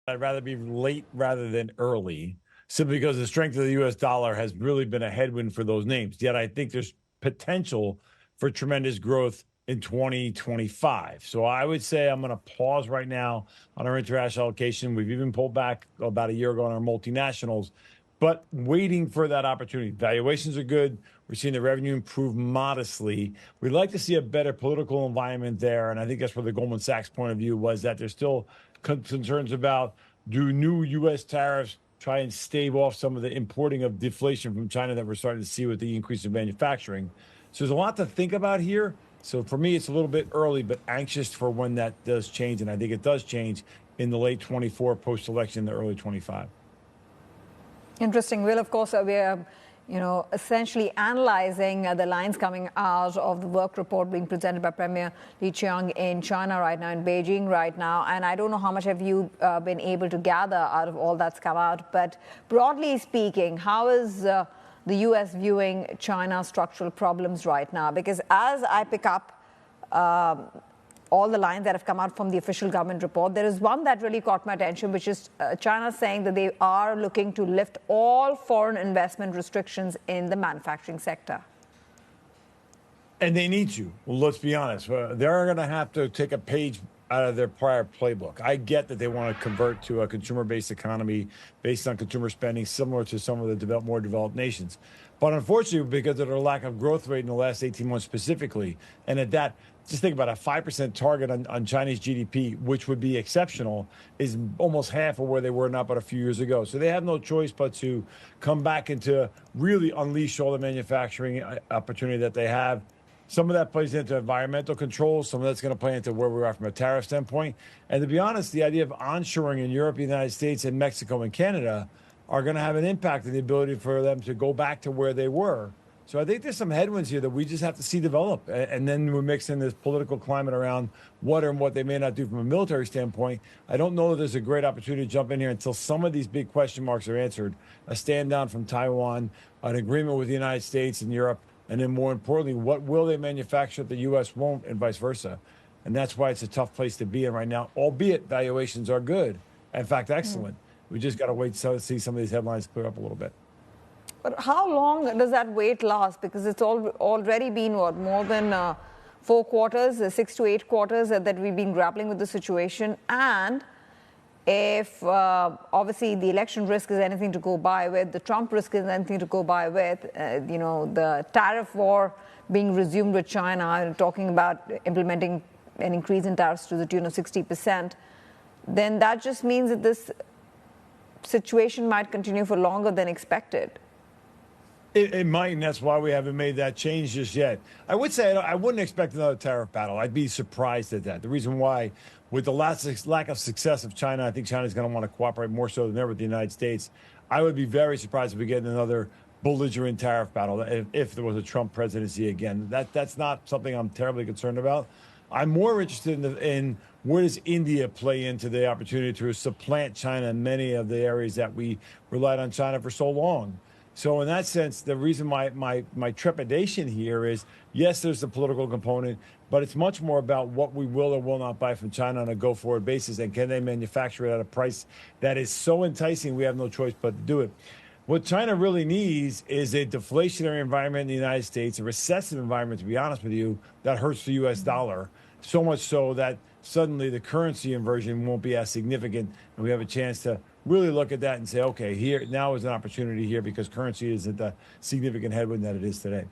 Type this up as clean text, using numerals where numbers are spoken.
I'd rather be late rather than early, simply because the strength of the U.S. dollar has really been a headwind for those names. Yet I think there's potential for tremendous growth in 2025. So I would say I'm going to pause right now on our international allocation. We've even pulled back about a year ago on our multinationals, but waiting for that opportunity. Valuations are good. We're seeing the revenue improve modestly. We'd like to see a better political environment there. And I think that's where the Goldman Sachs point of view was, that there's still concerns about, do new U.S. tariffs try and stave off some of the importing of deflation from China that we're starting to see with the increase in manufacturing. So there's a lot to think about here. So for me, it's a little bit early, but anxious for when that does change. And I think it does change in the late 24 post-election, the early 25. Interesting. Well, of course, we are, essentially analyzing the lines coming out of the work report being presented by Premier Li Qiang in China right now, in Beijing right now. And I don't know how much have you been able to gather out of all that's come out. But broadly speaking, how is the U.S. viewing China's structural problems right now? Because as I pick up all the lines that have come out from the official government report, there is one that really caught my attention, which is China saying that they are looking to lift all foreign investment restrictions in the manufacturing sector. And they need to. Well, let's be honest. They're going to have to take a page out of their prior playbook. I get that they want to convert to a consumer-based economy based on consumer spending, similar to some of the more developed nations. But unfortunately, because of their lack of growth rate in the last 18 months specifically, and at that, just think about a 5% target on Chinese GDP, which would be exceptional, is almost half of where they were not but a few years ago. So they have no choice but to come back and to really unleash all the manufacturing opportunity that they have. Some of that plays into environmental controls. Some of that's going to play into where we are from a tariff standpoint. And to be honest, the idea of onshoring in Europe, the United States, and Mexico and Canada are going to have an impact on the ability for them to go back to where they were. So I think there's some headwinds here that we just have to see develop. And then we're mixing this political climate around what they may not do from a military standpoint. I don't know that there's a great opportunity to jump in here until some of these big question marks are answered. A stand down from Taiwan, an agreement with the United States and Europe, and then more importantly, what will they manufacture that the U.S. won't, and vice versa. And that's why it's a tough place to be in right now, albeit valuations are good. In fact, excellent. We just got to wait to see some of these headlines clear up a little bit. But how long does that wait last? Because it's already been, more than 4 quarters, 6 to 8 quarters that we've been grappling with the situation. And if obviously the election risk is anything to go by with, the Trump risk is anything to go by with, the tariff war being resumed with China, talking about implementing an increase in tariffs to the tune of 60%, then that just means that this situation might continue for longer than expected. It might, and that's why we haven't made that change just yet. I would say I wouldn't expect another tariff battle. I'd be surprised at that. The reason why, with the lack of success of China, I think China's going to want to cooperate more so than ever with the United States. I would be very surprised if we get another belligerent tariff battle if there was a Trump presidency again. That's not something I'm terribly concerned about. I'm more interested in where does India play into the opportunity to supplant China in many of the areas that we relied on China for so long. So in that sense, the reason my trepidation here is, yes, there's the political component, but it's much more about what we will or will not buy from China on a go-forward basis, and can they manufacture it at a price that is so enticing we have no choice but to do it. What China really needs is a deflationary environment in the United States, a recessive environment, to be honest with you, that hurts the U.S. dollar, so much so that suddenly the currency inversion won't be as significant, and we have a chance to really look at that and say, okay, here now is an opportunity here because currency isn't the significant headwind that it is today.